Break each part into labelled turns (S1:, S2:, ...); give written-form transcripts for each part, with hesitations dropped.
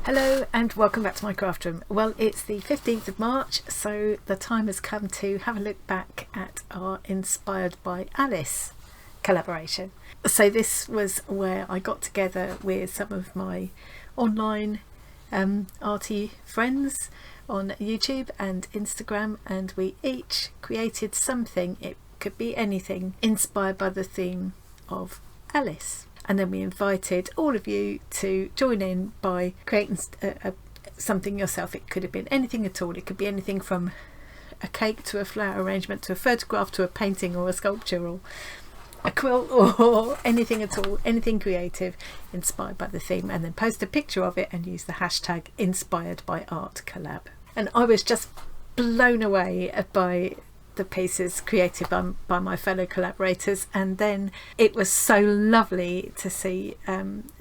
S1: Hello and welcome back to my craft room. Well, it's the 15th of March, so the time has come to have a look back at our Inspired by Alice collaboration. So this was where I got together with some of my online arty friends on YouTube and Instagram, and we each created something. It could be anything inspired by the theme of Alice. And then we invited all of you to join in by creating something yourself. It could have been anything at all. It could be anything from a cake to a flower arrangement to a photograph to a painting or a sculpture or a quilt or anything at all, anything creative inspired by the theme, and then post a picture of it and use the hashtag Inspired by Art Collab. And I was just blown away by the pieces created by my fellow collaborators, and then it was so lovely to see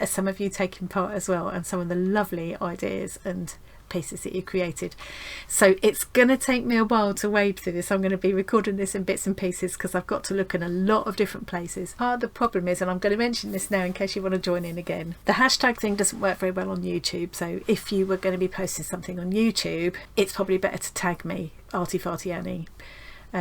S1: some of you taking part as well, and some of the lovely ideas and pieces that you created. So it's going to take me a while to wade through this. I'm going to be recording this in bits and pieces because I've got to look in a lot of different places. Part of the problem is, and I'm going to mention this now in case you want to join in again, the hashtag thing doesn't work very well on YouTube. So if you were going to be posting something on YouTube, it's probably better to tag me, Arty Farty Annie,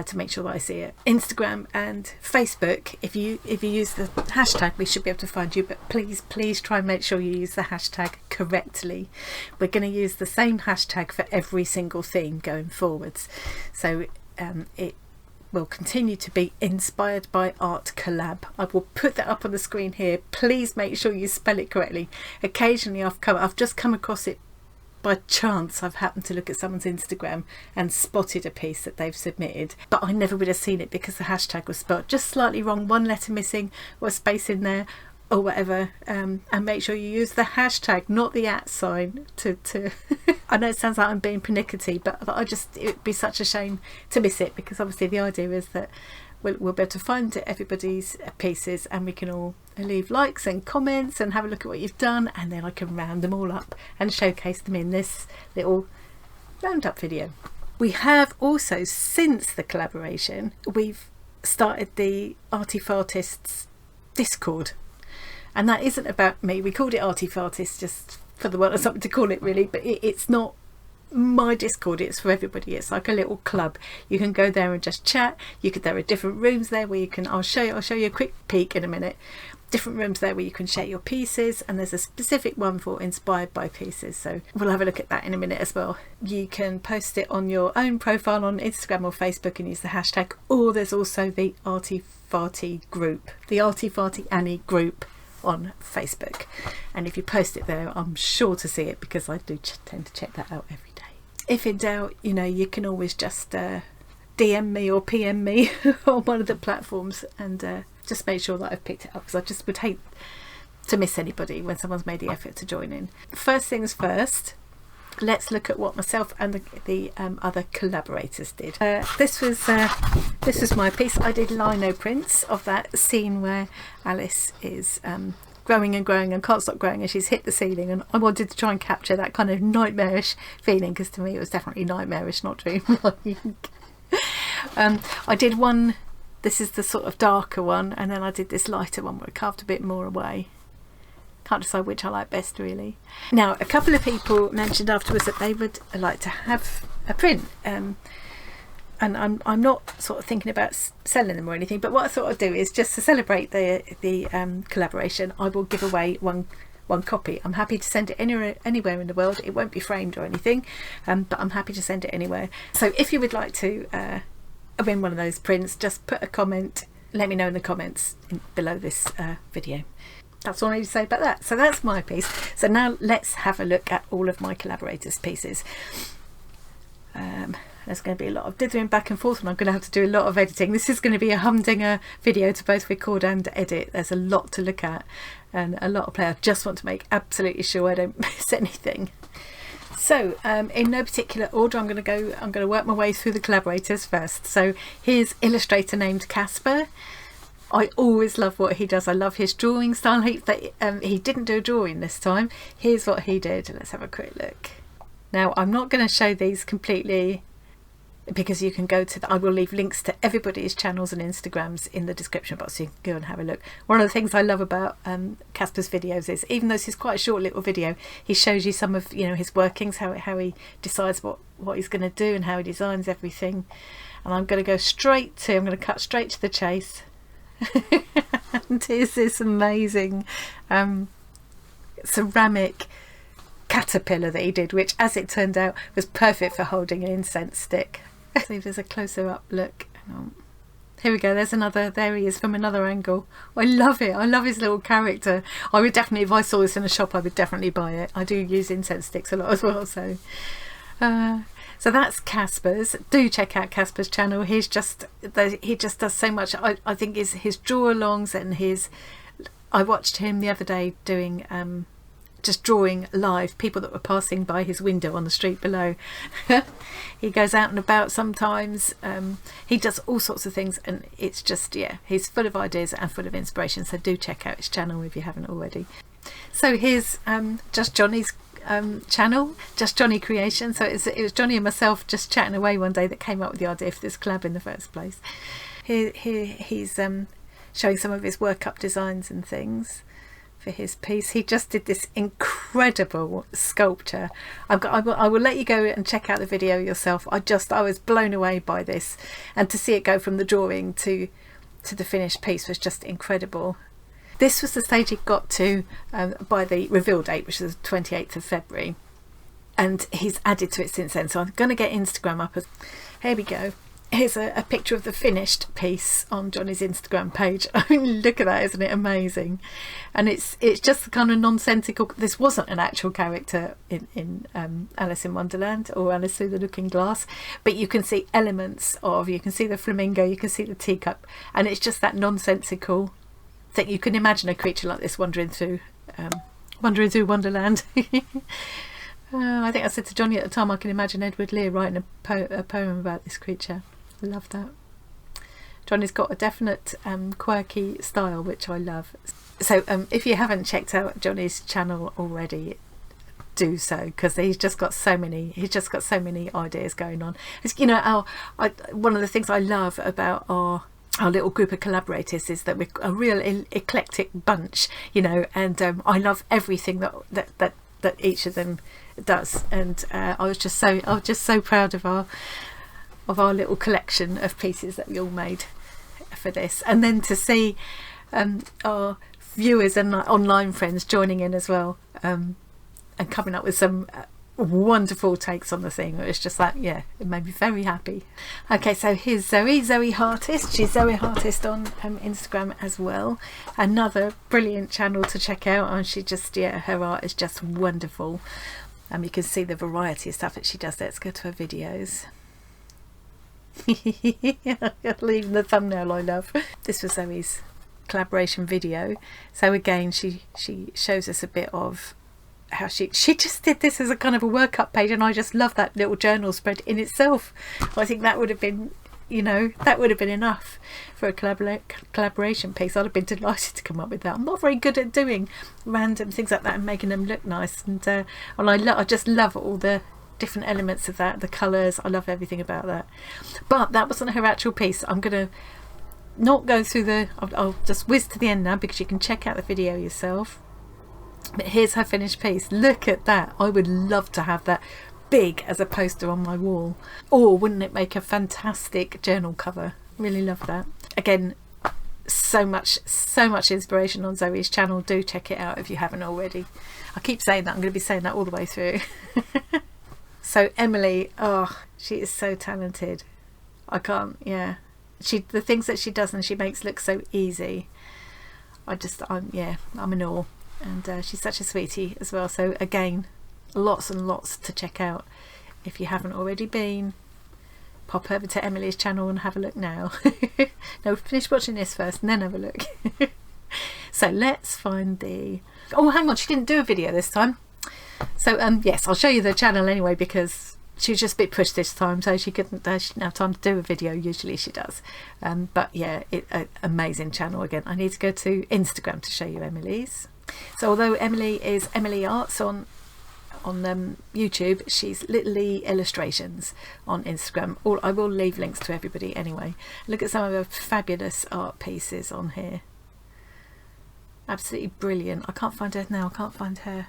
S1: to make sure that I see it. Instagram and Facebook, if you use the hashtag, we should be able to find you, but please try and make sure you use the hashtag correctly. We're going to use the same hashtag for every single theme going forwards, so it will continue to be Inspired by Art Collab. I will put that up on the screen here. Please make sure you spell it correctly. Occasionally I've just come across it by chance. I've happened to look at someone's Instagram and spotted a piece that they've submitted, but I never would have seen it because the hashtag was spelled just slightly wrong, one letter missing or a space in there or whatever. And make sure you use the hashtag, not the @ sign to I know it sounds like I'm being pernickety, but it would be such a shame to miss it, because obviously the idea is that we'll be able to find everybody's pieces and we can all leave likes and comments and have a look at what you've done, and then I can round them all up and showcase them in this little roundup video. We have also, since the collaboration, we've started the Arty Fartists Discord, and that isn't about me. We called it Arty Fartists just for the want of something to call it, really, but it's not my Discord, it's for everybody. It's like a little club. You can go there and just chat. There are different rooms there where you can, I'll show you a quick peek in a minute, different rooms there where you can share your pieces, and there's a specific one for Inspired by Pieces, so we'll have a look at that in a minute as well. You can post it on your own profile on Instagram or Facebook and use the hashtag, or there's also the Arty Farty group, the Arty Farty Annie group on Facebook, and if you post it there, I'm sure to see it because I do tend to check that out every day. If in doubt, you can always just DM me or PM me on one of the platforms, and just make sure that I've picked it up, because I just would hate to miss anybody when someone's made the effort to join in. First things first, let's look at what myself and the other collaborators did. This was my piece. I did lino prints of that scene where Alice is growing and growing and can't stop growing, and she's hit the ceiling, and I wanted to try and capture that kind of nightmarish feeling, because to me it was definitely nightmarish, not dreamlike. I did one, this is the sort of darker one, and then I did this lighter one where I carved a bit more away. Can't decide which I like best, really. Now, a couple of people mentioned afterwards that they would like to have a print, and I'm not sort of thinking about selling them or anything, but what I thought I'd do is, just to celebrate the collaboration, I will give away one copy. I'm happy to send it anywhere in the world. It won't be framed or anything, but I'm happy to send it anywhere. So if you would like to win one of those prints, just put a comment, let me know in the comments below this video. That's all I need to say about that. So that's my piece. So now let's have a look at all of my collaborators' pieces. There's going to be a lot of dithering back and forth, and I'm going to have to do a lot of editing. This is going to be a humdinger video to both record and edit. There's a lot to look at and a lot of play. I just want to make absolutely sure I don't miss anything. So in no particular order, I'm going to work my way through the collaborators first. So here's illustrator named Kasper. I always love what he does. I love his drawing style. He didn't do a drawing this time. Here's what he did. Let's have a quick look. Now, I'm not going to show these completely because you can go to I will leave links to everybody's channels and Instagrams in the description box, so you can go and have a look. One of the things I love about Kasper's videos is, even though this is quite a short little video, he shows you some of, you know, his workings, how he decides what he's going to do and how he designs everything. And I'm going to cut straight to the chase. And here's this amazing ceramic caterpillar that he did, which, as it turned out, was perfect for holding an incense stick. See if there's a closer up look. Hang on. Here we go, there he is from another angle. I love it. I love his little character. I would definitely, if I saw this in a shop, I would definitely buy it. I do use incense sticks a lot as well, so so that's Kasper's. Do check out Kasper's channel. He just does so much. I think his draw alongs and I watched him the other day doing just drawing live people that were passing by his window on the street below. He goes out and about sometimes. He does all sorts of things, and it's just, yeah, he's full of ideas and full of inspiration, so do check out his channel if you haven't already. So here's Just Johnny's channel, Just Johnny Creation. So it was Johnny and myself just chatting away one day that came up with the idea for this collab in the first place. Here he's showing some of his work-up designs and things for his piece. He just did this incredible sculpture. I will let you go and check out the video yourself. I was blown away by this, and to see it go from the drawing to the finished piece was just incredible. This was the stage he got to by the reveal date, which was the 28th of February, and he's added to it since then. So I'm going to get Instagram up. Here we go. Here's a picture of the finished piece on Johnny's Instagram page. I mean, look at that, isn't it amazing? And it's just the kind of nonsensical. This wasn't an actual character in Alice in Wonderland or Alice Through the Looking Glass, but you can see elements of. You can see the flamingo, you can see the teacup, and it's just that nonsensical thing. You can imagine a creature like this wandering through Wonderland. I think I said to Johnny at the time, I can imagine Edward Lear writing a poem about this creature. I love that. Johnny's got a definite quirky style, which I love. So if you haven't checked out Johnny's channel already, do so, because he's just got so many ideas going on. It's, you know, one of the things I love about our little group of collaborators is that we're a real eclectic bunch, you know, and I love everything that each of them does, and I was just so proud of our little collection of pieces that we all made for this. And then to see our viewers and online friends joining in as well, and coming up with some wonderful takes on the thing. It was just like, yeah, it made me very happy. Okay, so here's Zoe Artist. She's Zoe Artist on Instagram as well. Another brilliant channel to check out, and she just, yeah, her art is just wonderful. You can see the variety of stuff that she does. Let's go to her videos. Even the thumbnail I love. This was Zoe's collaboration video. So again, she shows us a bit of how she just did this as a kind of a workup page, and I just love that little journal spread in itself. I think that would have been, you know, that would have been enough for a collaboration piece. I'd have been delighted to come up with that. I'm not very good at doing random things like that and making them look nice, and I just love all the different elements of that, the colours. I love everything about that. But that wasn't her actual piece. I'm gonna not go through I'll just whiz to the end now, because you can check out the video yourself. But here's her finished piece. Look at that. I would love to have that big as a poster on my wall, or wouldn't it make a fantastic journal cover? Really love that. Again, so much inspiration on Zoe's channel. Do check it out if you haven't already. I keep saying that, I'm going to be saying that all the way through. So Emily, oh, she is so talented. I can't, yeah, the things that she does and she makes look so easy. I'm in awe. And she's such a sweetie as well. So again, lots and lots to check out. If you haven't already been, pop over to Emily's channel and have a look now. No, finish watching this first and then have a look. So let's find oh, hang on, she didn't do a video this time. So yes, I'll show you the channel anyway, because she was just a bit pushed this time, so she didn't have time to do a video. Usually she does. But yeah, amazing channel. Again, I need to go to Instagram to show you Emily's. So although Emily is Emily Arts on YouTube, she's Little Illustrations on Instagram. I will leave links to everybody anyway. Look at some of her fabulous art pieces on here. Absolutely brilliant. I can't find her now. I can't find her.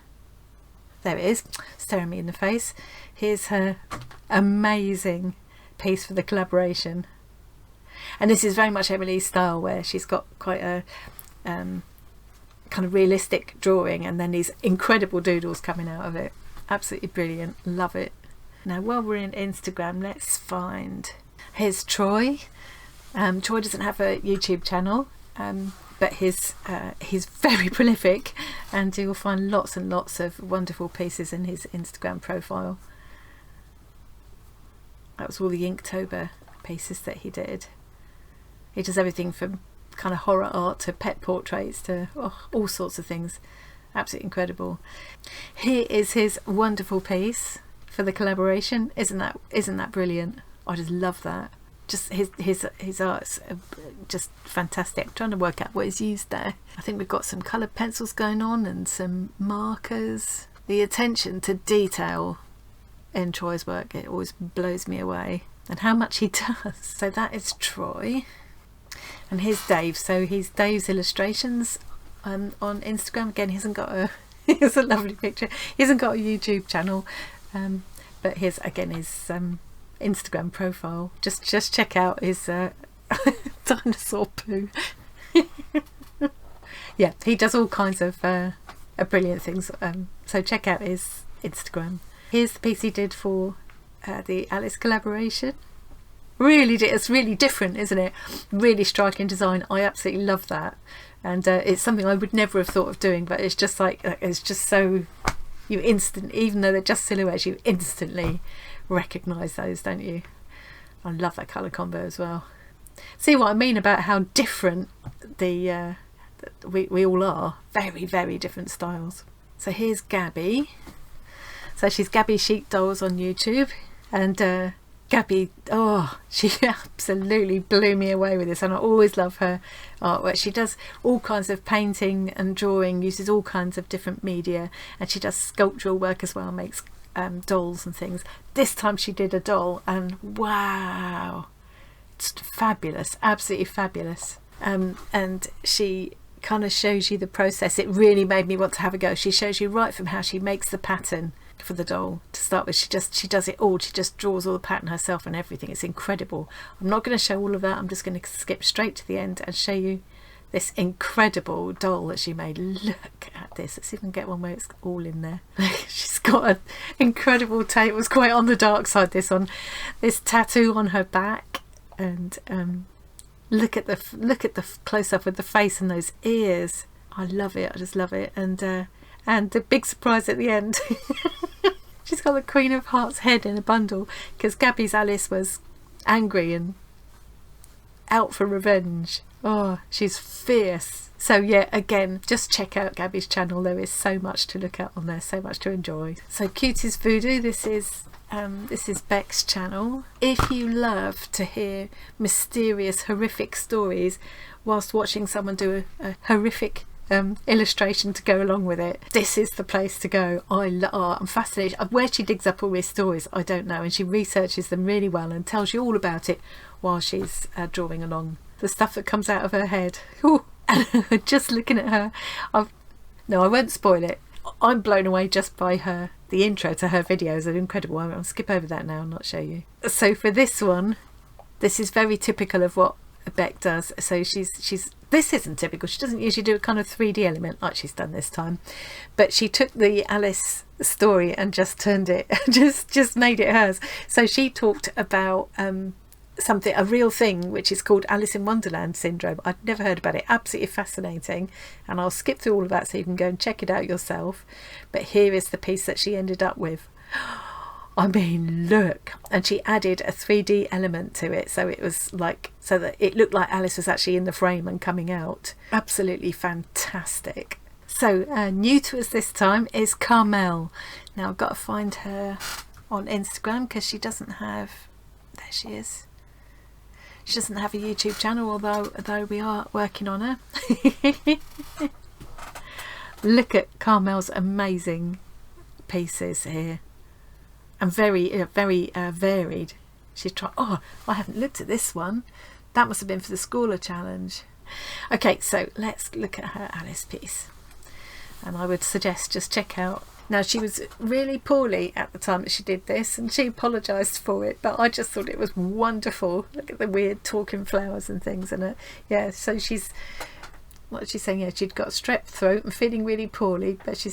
S1: There it is, staring me in the face. Here's her amazing piece for the collaboration. And this is very much Emily's style, where she's got quite a kind of realistic drawing and then these incredible doodles coming out of it. Absolutely brilliant. Love it. Now while we're in Instagram, let's find, here's Troy. Troy doesn't have a YouTube channel, but he's very prolific, and you'll find lots and lots of wonderful pieces in his Instagram profile. That was all the Inktober pieces that he did. He does everything from kind of horror art to pet portraits to all sorts of things. Absolutely incredible. Here is his wonderful piece for the collaboration. Isn't that brilliant? I just love that. Just his art's just fantastic. I'm trying to work out what is used there. I think we've got some coloured pencils going on and some markers. The attention to detail in Troy's work, it always blows me away, and how much he does. So that is Troy. And here's Dave. So he's Dave's Illustrations on Instagram. Again, he hasn't got a here's a lovely picture. He hasn't got a YouTube channel, but here's again his Instagram profile. Just check out his dinosaur poo. Yeah, he does all kinds of brilliant things. So check out his Instagram. Here's the piece he did for the Alice collaboration. It's really different, isn't it? Really striking design. I absolutely love that, and it's something I would never have thought of doing, but it's just like, it's just so, even though they're just silhouettes, you instantly recognise those, don't you? I love that colour combo as well. See what I mean about how different we all are. Very, very different styles. So here's Gabby. So she's Gabby Sheep Dolls on YouTube, and Gabby, she absolutely blew me away with this, and I always love her artwork. She does all kinds of painting and drawing, uses all kinds of different media, and she does sculptural work as well, makes dolls and things. This time she did a doll, and wow, it's fabulous, absolutely fabulous. And she kind of shows you the process. It really made me want to have a go. She shows you right from how she makes the pattern for the doll to start with. She does it all. She just draws all the pattern herself and everything. It's incredible. I'm not going to show all of that. I'm just going to skip straight to the end and show you this incredible doll that she made. Look at this. Let's even get one where it's all in there. She's got an incredible tattoo. It was quite on the dark side, this tattoo on her back, and look at the close up with the face and those ears. I love it. I just love it. And the big surprise at the end. She's got the Queen of Hearts head in a bundle, because Gabby's Alice was angry and out for revenge. Oh, she's fierce. So yeah, again, just check out Gabby's channel. There is so much to look at on there, so much to enjoy. So Cutie's Voodoo, this is Beck's channel. If you love to hear mysterious, horrific stories whilst watching someone do a horrific illustration to go along with it, this is the place to go. I'm fascinated. Where she digs up all these stories, I don't know, and she researches them really well and tells you all about it while she's drawing along. The stuff that comes out of her head. Ooh. Just looking at her, no, I won't spoil it. I'm blown away just by the intro to her videos are incredible. I'll skip over that now and not show you. So for this one, this is very typical of what Beck does. So this isn't typical. She doesn't usually do a kind of 3D element like she's done this time, but she took the Alice story and just turned it, just made it hers. So she talked about a real thing which is called Alice in Wonderland syndrome. I'd never heard about it. Absolutely fascinating, and I'll skip through all of that so you can go and check it out yourself. But here is the piece that she ended up with. I mean, look, and she added a 3D element to it, so it was like, so that it looked like Alice was actually in the frame and coming out. Absolutely fantastic. So new to us this time is Carmel. Now I've got to find her on Instagram because she doesn't have, there she is. She doesn't have a YouTube channel, although we are working on her. Look at Carmel's amazing pieces here, and very varied. She's tried. Oh, I haven't looked at this one. That must have been for the Schooler Challenge. Okay, so let's look at her Alice piece, and I would suggest just check out. Now, she was really poorly at the time that she did this, and she apologised for it, but I just thought it was wonderful. Look at the weird talking flowers and things in it. Yeah, so she's, what is she saying? Yeah, she'd got strep throat and feeling really poorly, but she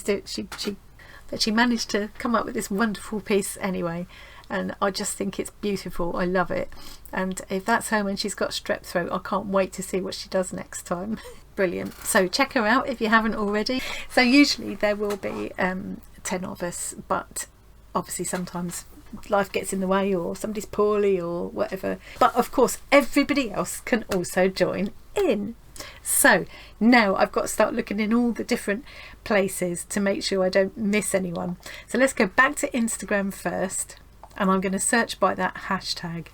S1: managed to come up with this wonderful piece anyway, and I just think it's beautiful. I love it, and if that's her when she's got strep throat, I can't wait to see what she does next time. Brilliant. So check her out if you haven't already. So usually there will be 10 of us, but obviously sometimes life gets in the way, or somebody's poorly or whatever, but of course everybody else can also join in. So now I've got to start looking in all the different places to make sure I don't miss anyone. So let's go back to Instagram first, and I'm going to search by that hashtag.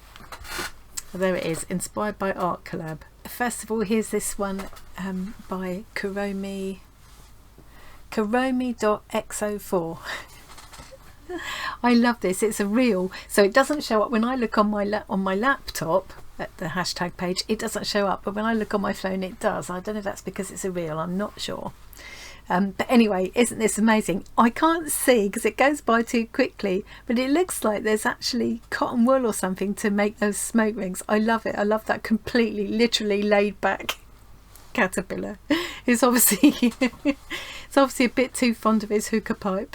S1: There it is, inspired by art collab. First of all, here's this one by Karomi.xo4. I love this. It's a reel, so it doesn't show up when I look on my laptop at the hashtag page. It doesn't show up, but when I look on my phone, it does. I don't know if that's because it's a reel. I'm not sure. But anyway, isn't this amazing? I can't see because it goes by too quickly, but it looks like there's actually cotton wool or something to make those smoke rings. I love it. I love that completely, literally laid back caterpillar. It's obviously a bit too fond of his hookah pipe.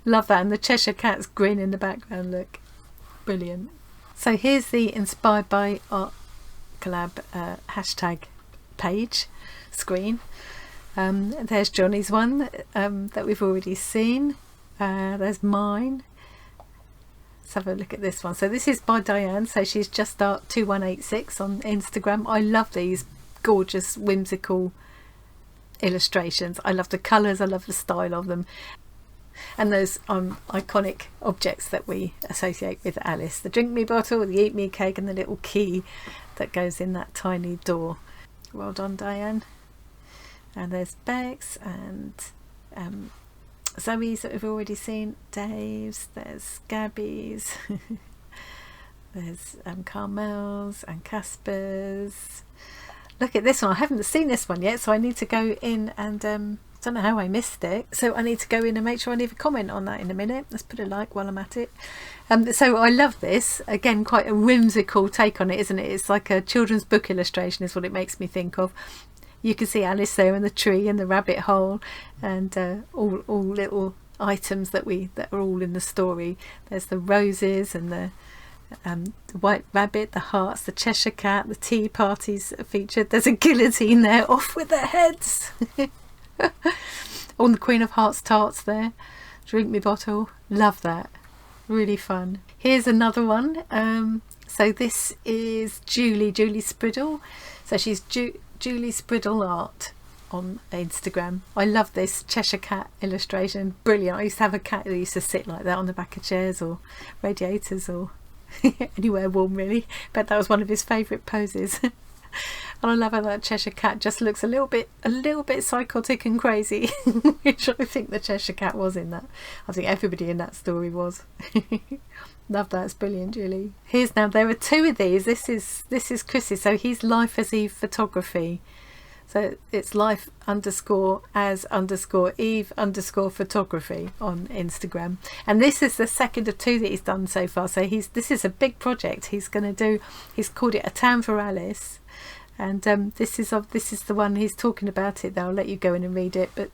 S1: Love that, and the Cheshire Cat's grin in the background. Look, brilliant. So here's the inspired by art collab hashtag page screen. There's Johnny's one that we've already seen. There's mine. Let's have a look at this one. So this is by Diane, so she's just art 2186 on Instagram. I love these gorgeous whimsical illustrations. I love the colours, I love the style of them, and those iconic objects that we associate with Alice: the drink me bottle, the eat me cake, and the little key that goes in that tiny door. Well done, Diane. And there's Bex and Zoe's that we've already seen, Dave's, there's Gabby's, there's Carmel's and Kasper's. Look at this one. I haven't seen this one yet, so I need to go in and don't know how I missed it, so I need to go in and make sure I leave a comment on that in a minute. Let's put a like while I'm at it. So I love this. Again, quite a whimsical take on it, isn't it? It's like a children's book illustration is what it makes me think of. You can see Alice there in the tree and the rabbit hole, and all little items that are all in the story. There's the roses and the white rabbit, the hearts, the Cheshire Cat, the tea parties featured. There's a guillotine there, off with their heads. On the Queen of Hearts tarts there. Drink me bottle. Love that. Really fun. Here's another one. So this is Julie Spriddle. So she's Julie Spriddle Art on Instagram. I love this Cheshire Cat illustration. Brilliant. I used to have a cat that used to sit like that on the back of chairs or radiators or anywhere warm, really. But that was one of his favourite poses. And I love how that Cheshire Cat just looks a little bit psychotic and crazy, which I think the Cheshire Cat was in that. I think everybody in that story was. Love that. It's brilliant, Julie. Here's now, there are two of these. This is Chris's. So he's Life as Eve Photography. So it's life_as_Eve_photography on Instagram. And this is the second of two that he's done so far. So this is a big project he's going to do. He's called it A Town for Alice. And this is the one he's talking about it. I'll let you go in and read it, but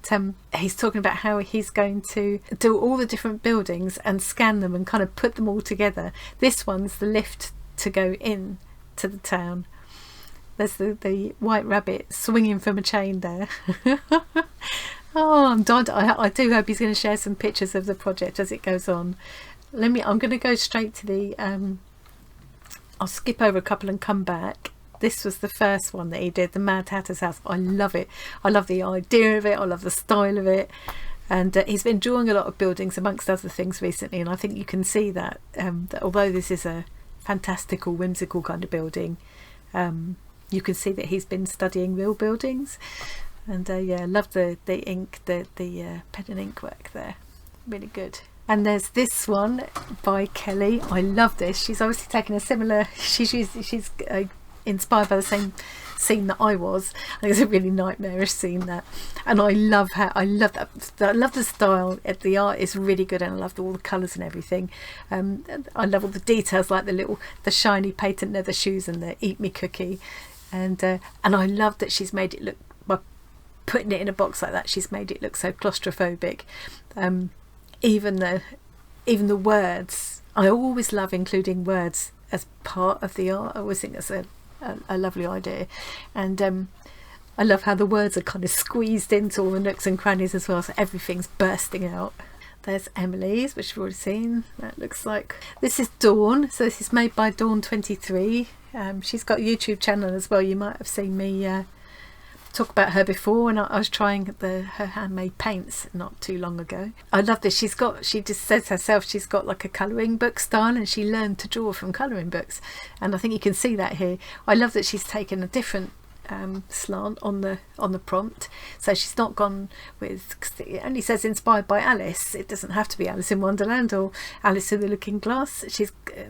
S1: he's talking about how he's going to do all the different buildings and scan them and kind of put them all together. This one's the lift to go in to the town. There's the white rabbit swinging from a chain there. Oh, I'm dying. I do hope he's going to share some pictures of the project as it goes on. I'm going to go straight to the I'll skip over a couple and come back. This was the first one that he did, the Mad Hatter's House. I love it. I love the idea of it. I love the style of it. And he's been drawing a lot of buildings amongst other things recently, and I think you can see that, that although this is a fantastical, whimsical kind of building, you can see that he's been studying real buildings. And yeah, I love the ink, the pen and ink work there. really good. And there's this one by Kelly. I love this. She's obviously taken a similar, she's inspired by the same scene that I was. I think it's a really nightmarish scene, that, and I love that. I love the style. The art is really good, and I love all the colours and everything. I love all the details, like the shiny patent leather shoes and the eat me cookie, and I love that she's made it look, by putting it in a box like that, she's made it look so claustrophobic. Even the words, I always love including words as part of the art. I always think that's a lovely idea, and I love how the words are kind of squeezed into all the nooks and crannies as well, so everything's bursting out. There's Emily's, which we've already seen. That looks like, this is Dawn, so this is made by Dawn23. She's got a YouTube channel as well. You might have seen me talk about her before, and I was trying her handmade paints not too long ago. I love this. She just says herself she's got like a colouring book style, and she learned to draw from colouring books, and I think you can see that here. I love that she's taken a different slant on the prompt, so she's not gone with, it only says inspired by Alice. It doesn't have to be Alice in Wonderland or Alice in the Looking Glass.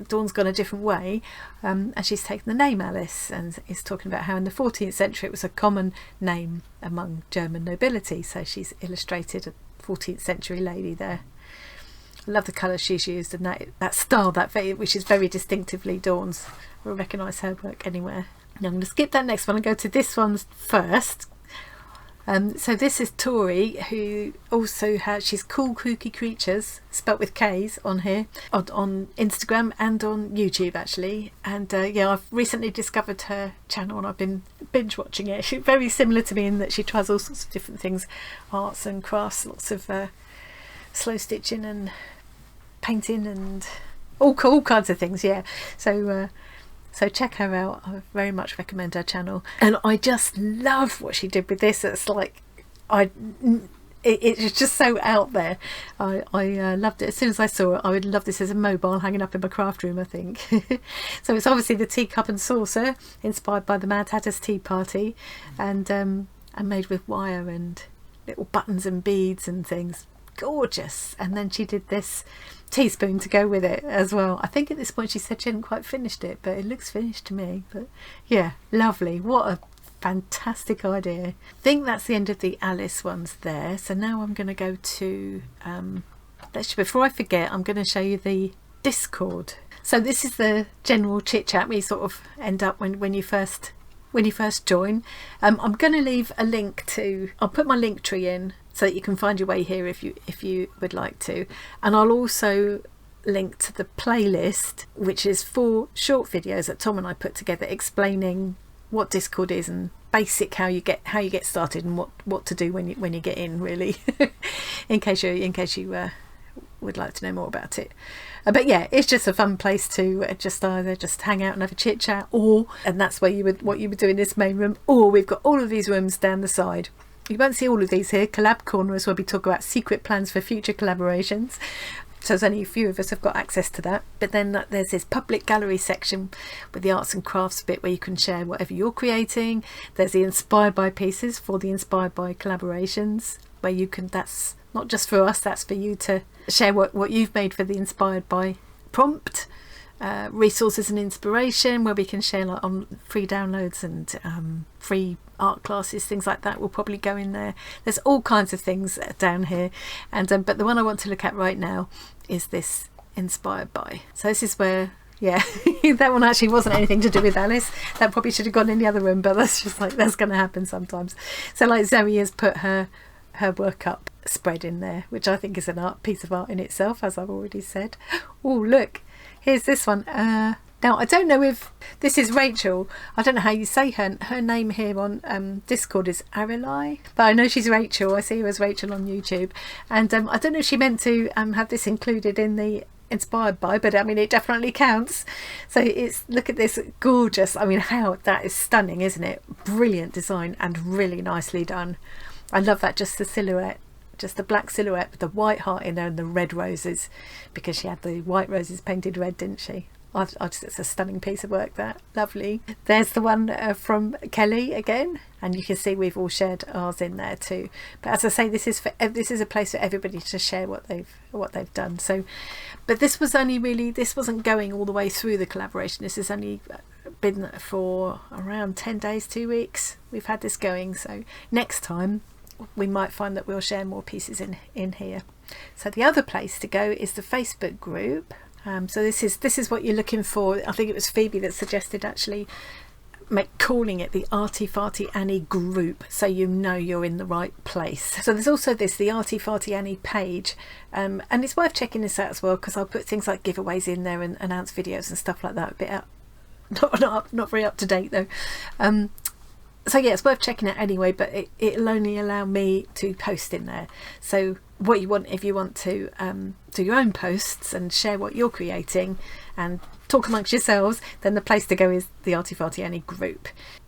S1: Dawn's gone a different way, and she's taken the name Alice and is talking about how in the 14th century it was a common name among German nobility, so she's illustrated a 14th century lady there. I love the colours she's used, and that style, which is very distinctively Dawn's. We'll recognise her work anywhere. Now I'm going to skip that next one and go to this one first. So this is Tori, who also has, she's Cool Kooky Creatures, spelt with K's on here, on Instagram and on YouTube actually. And yeah, I've recently discovered her channel and I've been binge watching it. She's very similar to me in that she tries all sorts of different things, arts and crafts, lots of slow stitching and painting and all kinds of things, yeah. So check her out. I very much recommend her channel, and I just love what she did with this. It's like it's just so out there. I loved it. As soon as I saw it, I would love this as a mobile hanging up in my craft room, I think. So it's obviously the teacup and saucer, inspired by the Mad Hatter's Tea Party, and made with wire and little buttons and beads and things. Gorgeous. And then she did this teaspoon to go with it as well. I think at this point she said she hadn't quite finished it, but it looks finished to me. But yeah, lovely. What a fantastic idea. I think that's the end of the Alice ones there. So now I'm going to go to before I forget, I'm going to show you the Discord. So this is the general chit chat we sort of end up when you first join. I'm going to leave a link to, I'll put my link tree in so that you can find your way here if you would like to, and I'll also link to the playlist, which is 4 short videos that Tom and I put together explaining what Discord is and basic how you get started and what to do when you get in, really. in case you would like to know more about it. But yeah, it's just a fun place to either just hang out and have a chit chat, and that's where what you would do in this main room, or we've got all of these rooms down the side. You won't see all of these here. Collab Corner is where we talk about secret plans for future collaborations. So there's only a few of us have got access to that. But then there's this public gallery section with the arts and crafts bit where you can share whatever you're creating. There's the inspired by pieces for the inspired by collaborations, where you can, that's not just for us, that's for you to share what you've made for the inspired by prompt. Resources and inspiration, where we can share like on free downloads and free art classes, things like that will probably go in there. There's all kinds of things down here, and but the one I want to look at right now is this inspired by. So this is where, yeah, that one actually wasn't anything to do with Alice. That probably should have gone in the other room, but that's just like, that's going to happen sometimes. So like Zoe has put her work up spread in there, which I think is an piece of art in itself, as I've already said. Oh look, here's this one. Now I don't know if this is Rachel. I don't know how you say her name here on Discord is Arelai, but I know she's Rachel. I see her as Rachel on YouTube, and I don't know if she meant to have this included in the inspired by, but I mean it definitely counts. So it's, look at this, gorgeous. I mean, how that is stunning, isn't it? Brilliant design and really nicely done. I love that, just the silhouette, just the black silhouette with the white heart in there and the red roses, because she had the white roses painted red, didn't she? It's a stunning piece of work, that. Lovely. There's the one from Kelly again, and you can see we've all shared ours in there too. But as I say, this is a place for everybody to share what they've done. So, but this wasn't going all the way through the collaboration. This has only been for around 10 days, 2 weeks. We've had this going. So next time we might find that we'll share more pieces in here. So the other place to go is the Facebook group. So this is what you're looking for. I think it was Phoebe that suggested actually calling it the Arty Farty Annie group, so you know you're in the right place. So there's also the Arty Farty Annie page, and it's worth checking this out as well, because I'll put things like giveaways in there and announce videos and stuff like that. A bit not very up to date though. So yeah, it's worth checking out anyway, but it'll only allow me to post in there. So what you want, if you want to do your own posts and share what you're creating and talk amongst yourselves, then the place to go is the Arty Farty Annie group.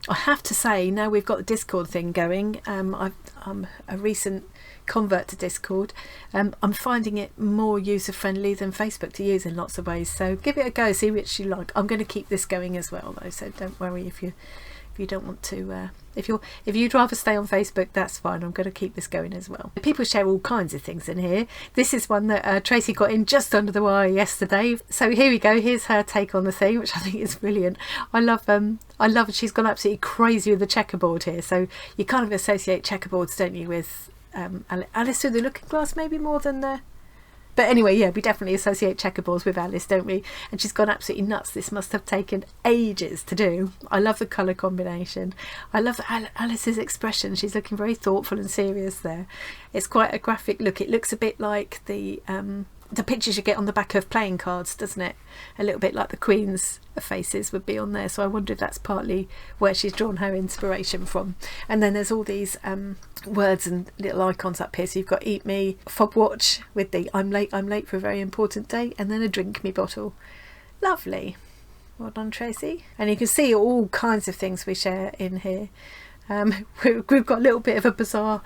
S1: I have to say, now we've got the Discord thing going, I'm a recent convert to Discord. I'm finding it more user friendly than Facebook to use in lots of ways, so give it a go, see which you like. I'm going to keep this going as well though, so don't worry if you don't want to, if you'd rather stay on Facebook, that's fine. I'm going to keep this going as well. People share all kinds of things in here. This is one that Tracy got in just under the wire yesterday. So here we go. Here's her take on the thing, which I think is brilliant. I love she's gone absolutely crazy with the checkerboard here. So you kind of associate checkerboards, don't you, with Alice Through the Looking Glass, maybe more than the... But anyway, yeah, we definitely associate checkerboards with Alice, don't we? And she's gone absolutely nuts. This must have taken ages to do. I love the colour combination. I love Alice's expression. She's looking very thoughtful and serious there. It's quite a graphic look. It looks a bit like the pictures you get on the back of playing cards, doesn't it? A little bit like the Queen's faces would be on there. So I wonder if that's partly where she's drawn her inspiration from. And then there's all these words and little icons up here. So you've got Eat Me, Fob Watch with the I'm late for a very important day, and then a Drink Me bottle. Lovely. Well done, Tracy. And you can see all kinds of things we share in here. We've got a little bit of a bizarre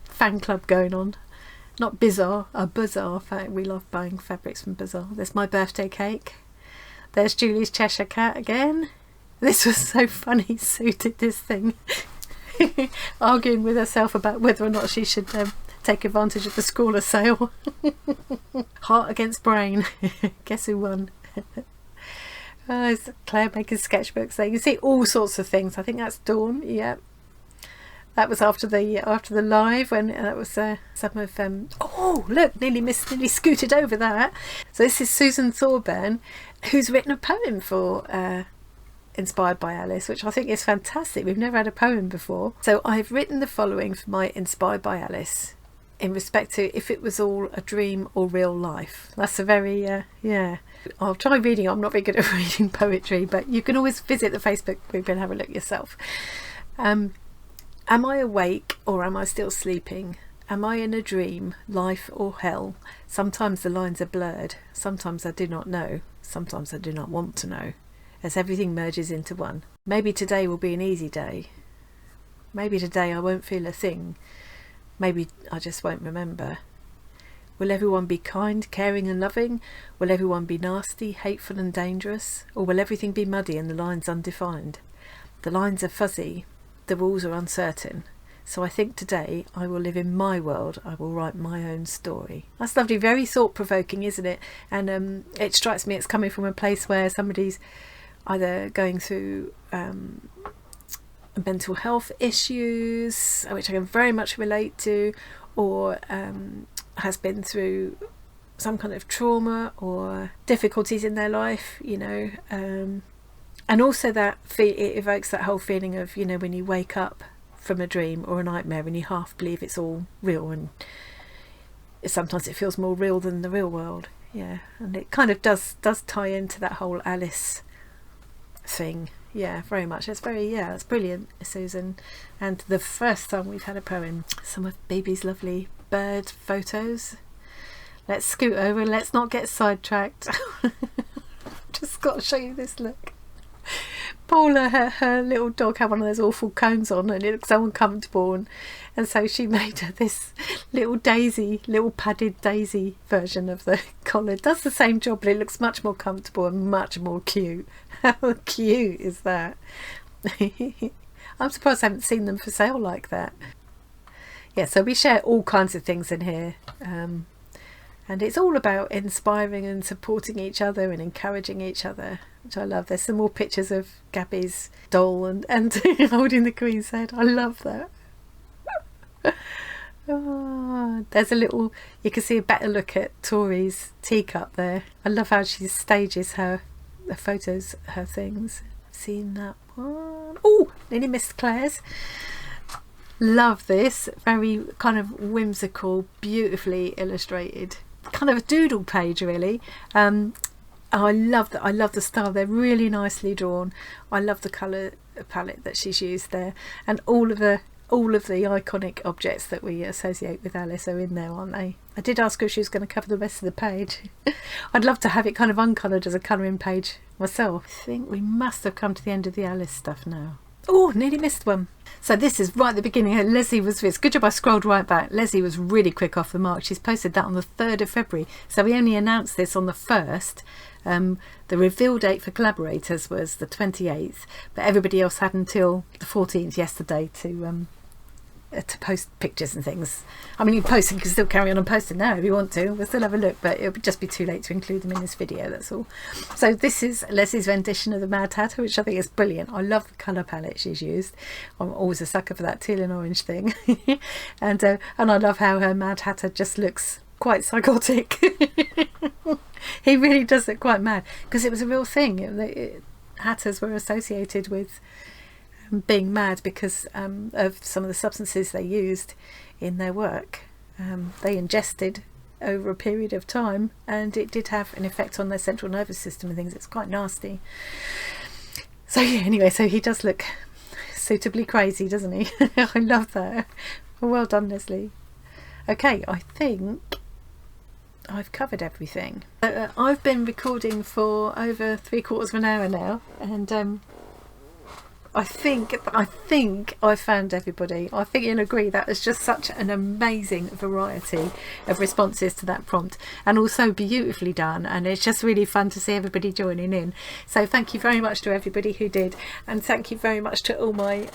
S1: fan club going on. Not bizarre, a bazaar. We love buying fabrics from bazaar. There's my birthday cake. There's Julie's Cheshire Cat again. This was so funny. Sue did this thing, arguing with herself about whether or not she should take advantage of the Scrawler sale. Heart against brain. Guess who won? It's Claire making sketchbooks there. You can see all sorts of things. I think that's Dawn. Yeah. That was after the live, when that was some of oh look, nearly scooted over that. So this is Susan Thorburn, who's written a poem for Inspired by Alice, which I think is fantastic. We've never had a poem before. So I've written the following for my Inspired by Alice in respect to if it was all a dream or real life. That's a very yeah. I'll try reading. I'm not very good at reading poetry, but you can always visit the Facebook group and have a look yourself. Am I awake or am I still sleeping? Am I in a dream, life or hell? Sometimes the lines are blurred. Sometimes I do not know. Sometimes I do not want to know. As everything merges into one. Maybe today will be an easy day. Maybe today I won't feel a thing. Maybe I just won't remember. Will everyone be kind, caring and loving? Will everyone be nasty, hateful and dangerous? Or will everything be muddy and the lines undefined? The lines are fuzzy. The rules are uncertain, so I think today I will live in my world. I will write my own story. That's lovely, very thought-provoking, isn't it? And it strikes me it's coming from a place where somebody's either going through mental health issues, which I can very much relate to, or has been through some kind of trauma or difficulties in their life, you know. And also that it evokes that whole feeling of, you know, when you wake up from a dream or a nightmare and you half believe it's all real, and sometimes it feels more real than the real world. Yeah, and it kind of does tie into that whole Alice thing. Yeah, very much. It's brilliant, Susan. And the first time we've had a poem. Some of Baby's lovely bird photos. Let's scoot over and let's not get sidetracked. Just got to show you this look. Paula, her little dog had one of those awful combs on and it looked so uncomfortable, and so she made her this little padded daisy version of the collar. It does the same job, but it looks much more comfortable and much more cute. How cute is that? I'm surprised I haven't seen them for sale like that. Yeah, so we share all kinds of things in here, and it's all about inspiring and supporting each other and encouraging each other, which I love. There's some more pictures of Gabby's doll and holding the Queen's head. I love that. Oh, there's a little, you can see a better look at Tori's teacup there. I love how she stages her photos, her things. I've seen that one. Oh, nearly missed Claire's. Love this, very kind of whimsical, beautifully illustrated, kind of a doodle page really. I love that. I love the style. They're really nicely drawn. I love the colour palette that she's used there, and all of the iconic objects that we associate with Alice are in there, aren't they? I did ask her if she was going to cover the rest of the page. I'd love to have it kind of uncoloured as a colouring page myself. I think we must have come to the end of the Alice stuff now. Oh, nearly missed one. So this is right at the beginning. Leslie was this. Good job I scrolled right back. Leslie was really quick off the mark. She's posted that on the 3rd of February. So we only announced this on the 1st. The reveal date for Collaborators was the 28th, but everybody else had until the 14th yesterday to post pictures and things. I mean, you can still carry on and posting now if you want to. We'll still have a look, but it'll just be too late to include them in this video, that's all. So this is Leslie's rendition of the Mad Hatter, which I think is brilliant. I love the colour palette she's used. I'm always a sucker for that teal and orange thing. and I love how her Mad Hatter just looks quite psychotic. He really does look quite mad, because it was a real thing. Hatters were associated with being mad because of some of the substances they used in their work. They ingested over a period of time, and it did have an effect on their central nervous system and things. It's quite nasty. So yeah, anyway, so he does look suitably crazy, doesn't he? I love that. Well done, Leslie. Okay, I think I've covered everything. I've been recording for over 3/4 of an hour now, and I think I found everybody. I think you'll agree that was just such an amazing variety of responses to that prompt, and also beautifully done, and it's just really fun to see everybody joining in. So thank you very much to everybody who did, and thank you very much to all my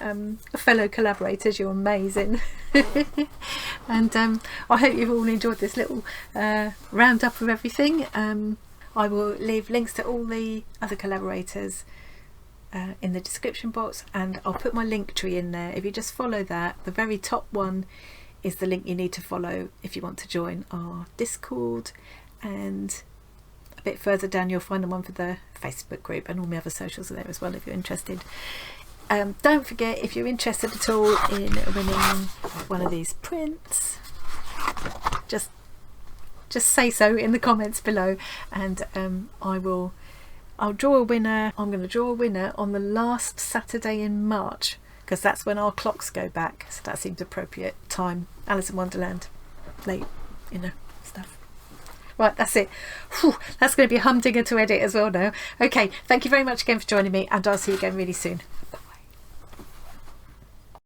S1: fellow collaborators. You're amazing. And I hope you've all enjoyed this little roundup of everything. I will leave links to all the other collaborators in the description box, and I'll put my link tree in there. If you just follow that, the very top one is the link you need to follow if you want to join our Discord, and a bit further down you'll find the one for the Facebook group, and all my other socials are there as well if you're interested. Don't forget, if you're interested at all in winning one of these prints, just say so in the comments below, and I'll draw a winner. I'm going to draw a winner on the last Saturday in March, because that's when our clocks go back, so that seems appropriate time. Alice in Wonderland, late, stuff. Right, that's it. Whew, that's going to be a humdinger to edit as well now. Okay, thank you very much again for joining me, and I'll see you again really soon.